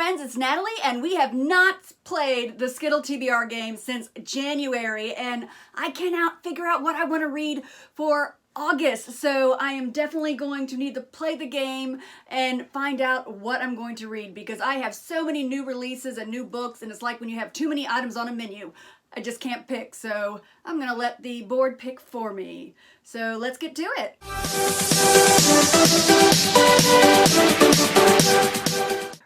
friends, it's Natalie, and we have not played the Skittles Tbr game since January, and I cannot figure out what I want to read for August, so I am definitely going to need to play the game and find out what I'm going to read, because I have so many new releases and new books, and it's like when you have too many items on a menu. I just can't pick, so I'm going to let the board pick for me. So let's get to it.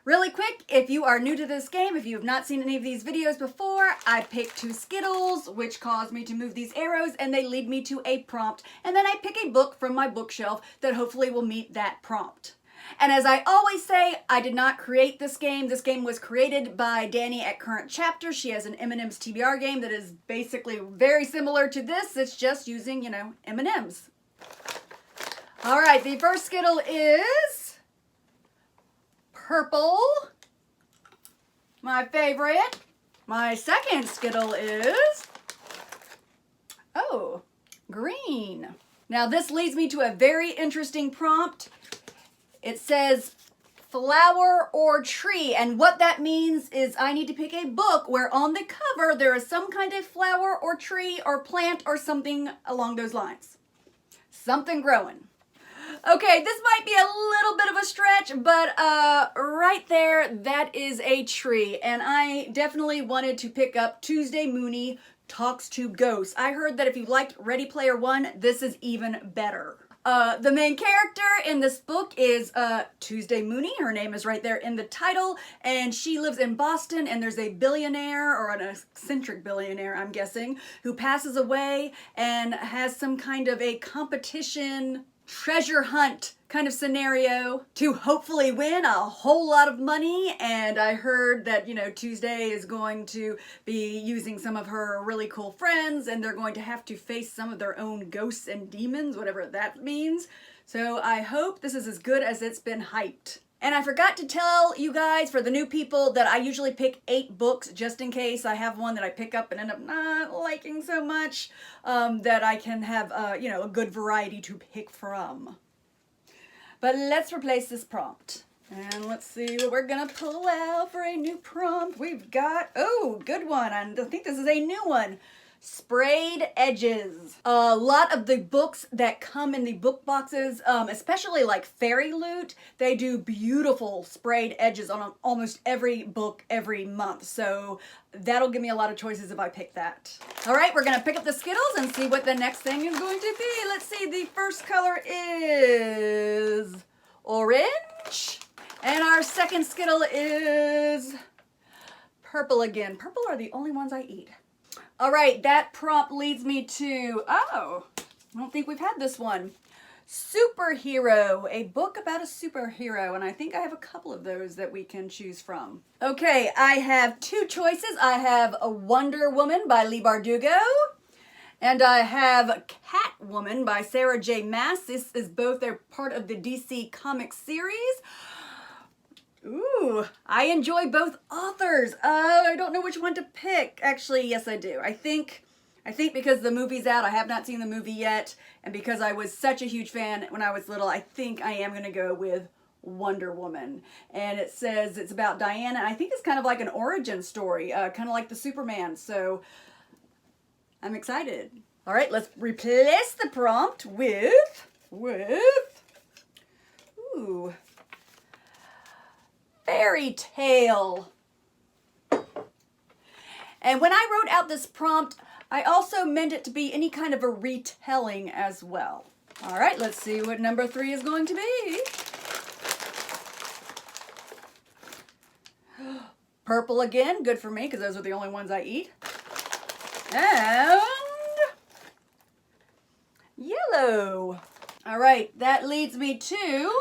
Really quick, if you are new to this game, if you have not seen any of these videos before, I pick 2 Skittles, which cause me to move these arrows, and they lead me to a prompt. And then I pick a book from my bookshelf that hopefully will meet that prompt. And as I always say, I did not create this game. This game was created by Danny at Current Chapter. She has an M&M's TBR game that is basically very similar to this. It's just using, M&M's. All right, the first Skittle is purple, my favorite. My second Skittle is, green. Now this leads me to a very interesting prompt. It says flower or tree, and what that means is I need to pick a book where on the cover there is some kind of flower or tree or plant or something along those lines. Something growing. Okay, this might be a little bit of a stretch, but right there, that is a tree. And I definitely wanted to pick up Tuesday Mooney Talks to Ghosts. I heard that if you liked Ready Player One, this is even better. The main character in this book is Tuesday Mooney. Her name is right there in the title, and she lives in Boston, and there's a billionaire, or an eccentric billionaire, I'm guessing, who passes away and has some kind of a competition treasure hunt kind of scenario to hopefully win a whole lot of money. And I heard that, Tuesday is going to be using some of her really cool friends, and they're going to have to face some of their own ghosts and demons, whatever that means. So I hope this is as good as it's been hyped. And I forgot to tell you guys, for the new people, that I usually pick 8 books just in case I have one that I pick up and end up not liking so much, that I can have, a good variety to pick from. But let's replace this prompt. And let's see what we're gonna pull out for a new prompt. We've got, good one. I think this is a new one. Sprayed edges. A lot of the books that come in the book boxes, especially like Fairy Loot, they do beautiful sprayed edges on almost every book every month. So that'll give me a lot of choices if I pick that. All right, we're gonna pick up the Skittles and see what the next thing is going to be. Let's see, the first color is orange. And our second Skittle is purple again. Purple are the only ones I eat. All right, that prompt leads me to, I don't think we've had this one. Superhero, a book about a superhero, and I think I have a couple of those that we can choose from. Okay, I have 2 choices. I have a Wonder Woman by Leigh Bardugo, and I have Catwoman by Sarah J. Maas. This is both, they're part of the DC Comics series. Ooh, I enjoy both authors. I don't know which one to pick. Actually, yes, I do. I think because the movie's out, I have not seen the movie yet, and because I was such a huge fan when I was little, I think I am going to go with Wonder Woman. And it says it's about Diana. I think it's kind of like an origin story, kind of like the Superman, so I'm excited. All right, let's replace the prompt with fairy tale. And when I wrote out this prompt, I also meant it to be any kind of a retelling as well. All right, let's see what number 3 is going to be. Purple again, good for me because those are the only ones I eat. And yellow. All right, that leads me to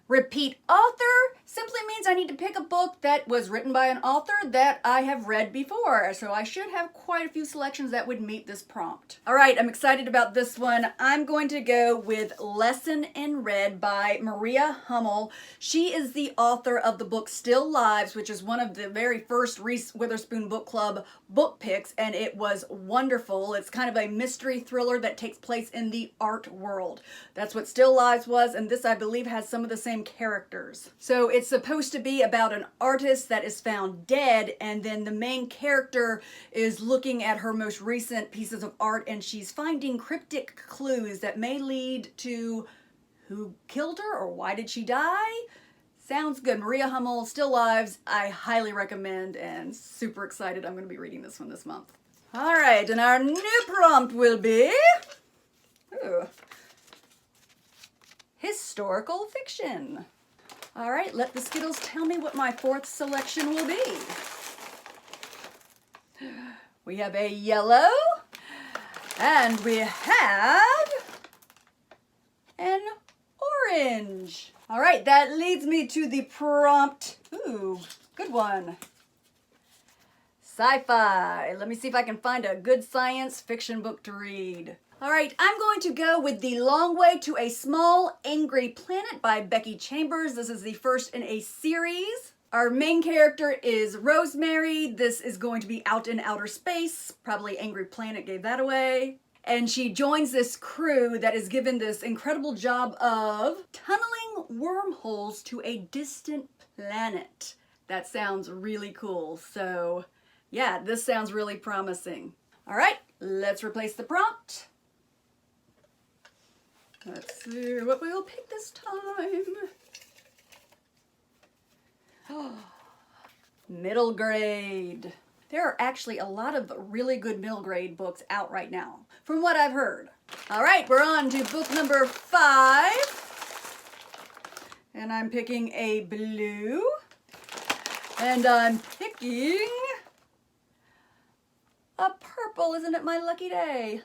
repeat author. Simply means I need to pick a book that was written by an author that I have read before. So I should have quite a few selections that would meet this prompt. All right, I'm excited about this one. I'm going to go with Lesson in Red by Maria Hummel. She is the author of the book Still Lives, which is one of the very first Reese Witherspoon Book Club book picks, and it was wonderful. It's kind of a mystery thriller that takes place in the art world. That's what Still Lives was, and this, I believe, has some of the same characters. So it's it's supposed to be about an artist that is found dead, and then the main character is looking at her most recent pieces of art, and she's finding cryptic clues that may lead to who killed her or why did she die. Sounds good. Maria Hummel, Still Lives. I highly recommend and super excited. I'm going to be reading this one this month. All right, and our new prompt will be historical fiction. All right, let the Skittles tell me what my fourth selection will be. We have a yellow, and we have an orange. All right, that leads me to the prompt. Ooh, good one. Sci-fi. Let me see if I can find a good science fiction book to read. All right, I'm going to go with The Long Way to a Small Angry Planet by Becky Chambers. This is the first in a series. Our main character is Rosemary. This is going to be out in outer space. Probably Angry Planet gave that away. And she joins this crew that is given this incredible job of tunneling wormholes to a distant planet. That sounds really cool. So yeah, this sounds really promising. All right, let's replace the prompt. Let's see what we'll pick this time. Oh, middle grade. There are actually a lot of really good middle grade books out right now, from what I've heard. All right, we're on to book number 5. And I'm picking a blue. And I'm picking a purple. Isn't it my lucky day?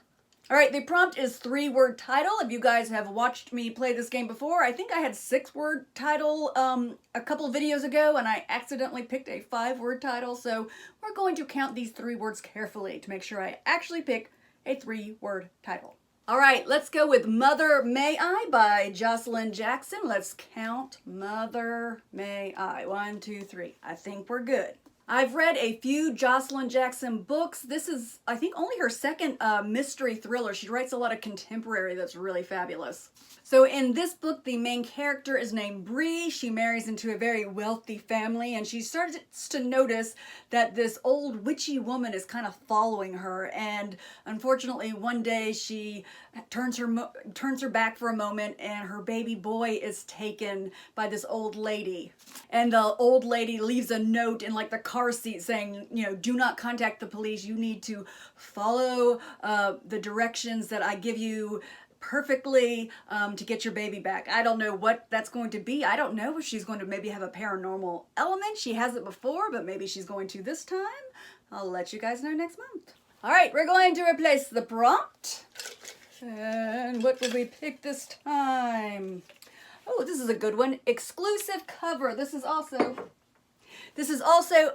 All right, the prompt is 3-word title. If you guys have watched me play this game before, I think I had 6-word title a couple videos ago, and I accidentally picked a 5-word title. So we're going to count these 3 words carefully to make sure I actually pick a 3-word title. All right, let's go with Mother May I by Jocelyn Jackson. Let's count Mother May I. 1, 2, 3. I think we're good. I've read a few Jocelyn Jackson books. This is, I think, only her second mystery thriller. She writes a lot of contemporary that's really fabulous. So in this book, the main character is named Bree. She marries into a very wealthy family, and she starts to notice that this old witchy woman is kind of following her. And unfortunately, one day she turns her back for a moment, and her baby boy is taken by this old lady. And the old lady leaves a note in like the car seat saying, you know, do not contact the police. You need to follow the directions that I give you perfectly to get your baby back. I don't know what that's going to be. I don't know if she's going to maybe have a paranormal element. She hasn't before, but maybe she's going to this time. I'll let you guys know next month. All right, we're going to replace the prompt. And what will we pick this time? Oh, this is a good one. Exclusive cover. This is also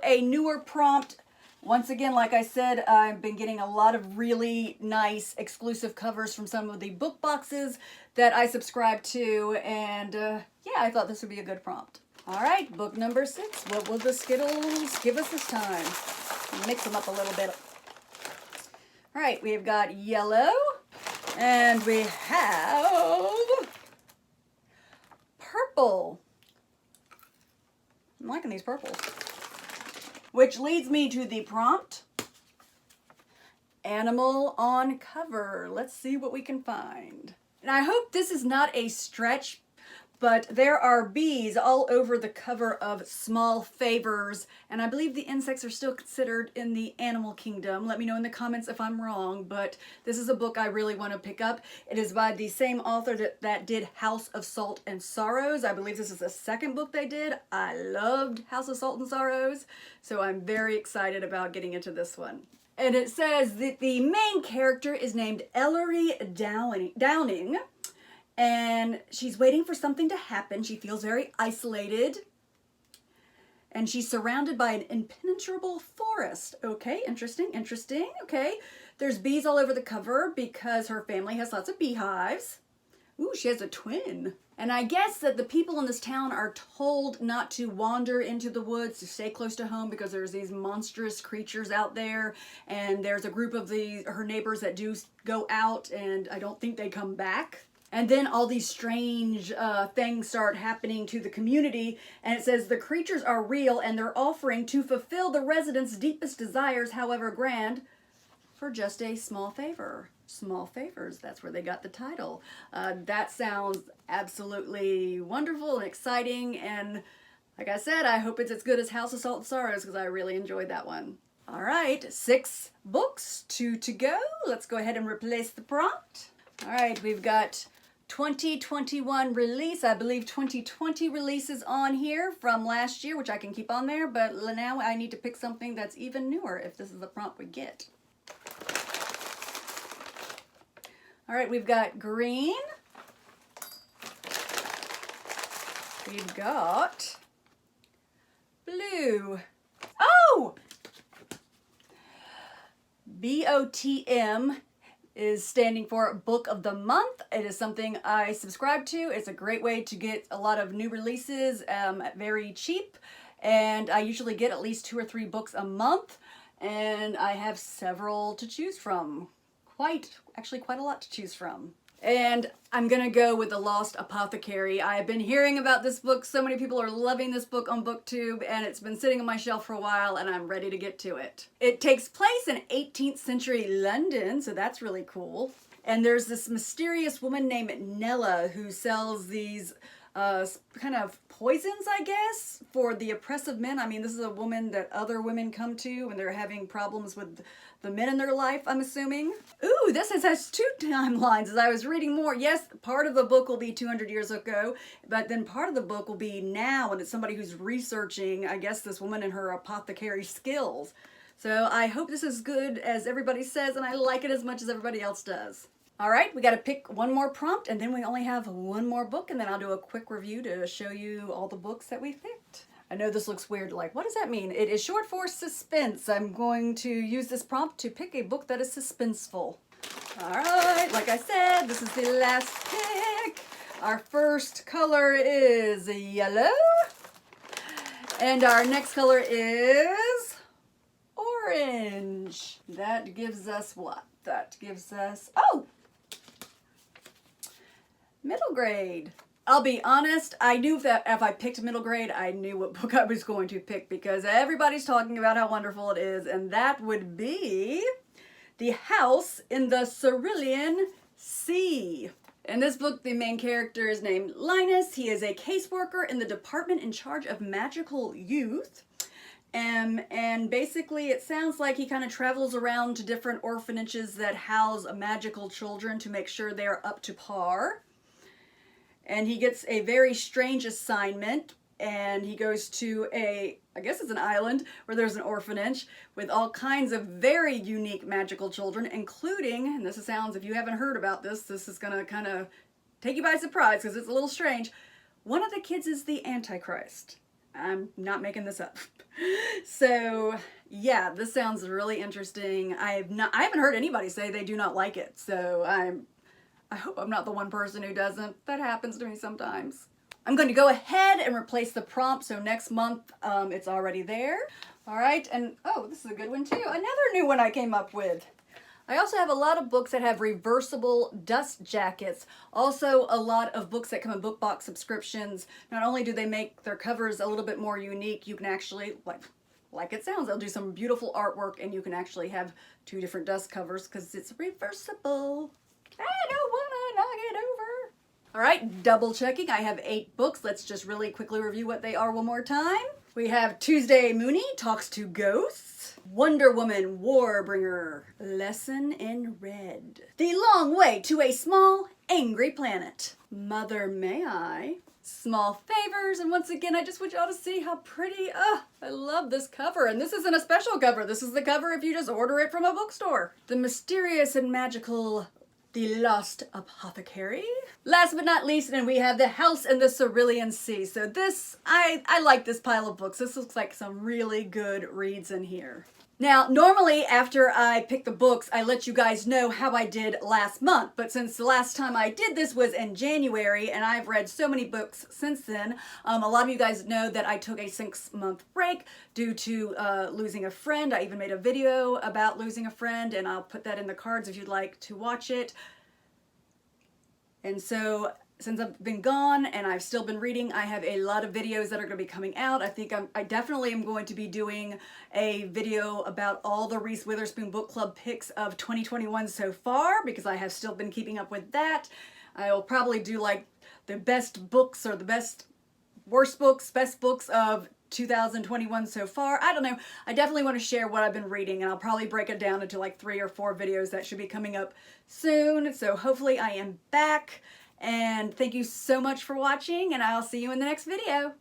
a newer prompt. Once again, like I said, I've been getting a lot of really nice exclusive covers from some of the book boxes that I subscribe to, and yeah, I thought this would be a good prompt. All right, book number 6. What will the Skittles give us this time? Mix them up a little bit. All right, we've got yellow, and we have purple. I'm liking these purples. Which leads me to the prompt, animal on cover. Let's see what we can find. And I hope this is not a stretch, but there are bees all over the cover of Small Favors, and I believe the insects are still considered in the animal kingdom. Let me know in the comments if I'm wrong, but this is a book I really want to pick up. It is by the same author that did House of Salt and Sorrows. I believe this is the second book they did. I loved House of Salt and Sorrows, so I'm very excited about getting into this one. And it says that the main character is named Ellery Downing, and she's waiting for something to happen. She feels very isolated, and she's surrounded by an impenetrable forest. Okay, interesting. Okay, there's bees all over the cover because her family has lots of beehives. Ooh, she has a twin. And I guess that the people in this town are told not to wander into the woods, to stay close to home because there's these monstrous creatures out there. And there's a group of her neighbors that do go out, and I don't think they come back. And then all these strange things start happening to the community. And it says the creatures are real and they're offering to fulfill the residents' deepest desires, however grand, for just a small favor. Small favors, that's where they got the title. That sounds absolutely wonderful and exciting. And like I said, I hope it's as good as House of Salt and Sorrows because I really enjoyed that one. All right, 6 books, 2 to go. Let's go ahead and replace the prompt. All right, we've got 2021 release. I believe 2020 releases on here from last year, which I can keep on there, but now I need to pick something that's even newer if this is the prompt we get. All right, we've got green. We've got blue. Oh! BOTM is standing for Book of the Month. It is something I subscribe to. It's a great way to get a lot of new releases very cheap. And I usually get at least 2 or 3 books a month. And I have several to choose from. Actually quite a lot to choose from. And I'm gonna go with The Lost Apothecary. I've been hearing about this book. So many people are loving this book on BookTube, and it's been sitting on my shelf for a while, and I'm ready to get to it. It takes place in 18th century London, so that's really cool. And there's this mysterious woman named Nella who sells these kind of poisons, I guess, for the oppressive men. I mean, this is a woman that other women come to when they're having problems with the men in their life, I'm assuming. Ooh, this has 2 timelines. As I was reading more, yes, part of the book will be 200 years ago, but then part of the book will be now, and it's somebody who's researching, I guess, this woman and her apothecary skills. So I hope this is good as everybody says, and I like it as much as everybody else does. All right, we got to pick one more prompt, and then we only have 1 more book, and then I'll do a quick review to show you all the books that we've picked. I know this looks weird, like, what does that mean? It is short for suspense. I'm going to use this prompt to pick a book that is suspenseful. All right, like I said, this is the last pick. Our first color is yellow, and our next color is orange. That gives us what? That gives us, oh! Middle grade. I'll be honest, I knew that if I picked middle grade, I knew what book I was going to pick because everybody's talking about how wonderful it is, and that would be The House in the Cerulean Sea. In this book, the main character is named Linus. He is a caseworker in the department in charge of magical youth. And basically it sounds like he kind of travels around to different orphanages that house magical children to make sure they're up to par. And he gets a very strange assignment, and he goes to I guess it's an island, where there's an orphanage with all kinds of very unique magical children, including, and this sounds, if you haven't heard about this, this is gonna kind of take you by surprise because it's a little strange. One of the kids is the Antichrist. I'm not making this up. So yeah, this sounds really interesting. I haven't heard anybody say they do not like it, so I hope I'm not the one person who doesn't. That happens to me sometimes. I'm going to go ahead and replace the prompt, so next month it's already there. All right, and oh, this is a good one too. Another new one I came up with. I also have a lot of books that have reversible dust jackets. Also a lot of books that come in book box subscriptions. Not only do they make their covers a little bit more unique, you can actually, like it sounds, they'll do some beautiful artwork and you can actually have 2 different dust covers because it's reversible. I don't want to knock it over. All right, double checking. I have 8 books. Let's just really quickly review what they are one more time. We have Tuesday Mooney Talks to Ghosts, Wonder Woman Warbringer, Lesson in Red, The Long Way to a Small Angry Planet, Mother May I, Small Favors, and once again I just want y'all to see how pretty, I love this cover, and this isn't a special cover, this is the cover if you just order it from a bookstore. The Mysterious and Magical The Lost Apothecary. Last but not least, and we have The House in the Cerulean Sea. So this, I like this pile of books. This looks like some really good reads in here. Now, normally after I pick the books, I let you guys know how I did last month. But since the last time I did this was in January, and I've read so many books since then, a lot of you guys know that I took a 6-month break due to losing a friend. I even made a video about losing a friend, and I'll put that in the cards if you'd like to watch it. And so since I've been gone and I've still been reading, I have a lot of videos that are going to be coming out. I think I definitely am going to be doing a video about all the Reese Witherspoon Book Club picks of 2021 so far, because I have still been keeping up with that. I will probably do like the best books or the worst books, best books of 2021 so far. I don't know. I definitely want to share what I've been reading, and I'll probably break it down into like 3 or 4 videos that should be coming up soon. So hopefully I am back. And thank you so much for watching, and I'll see you in the next video.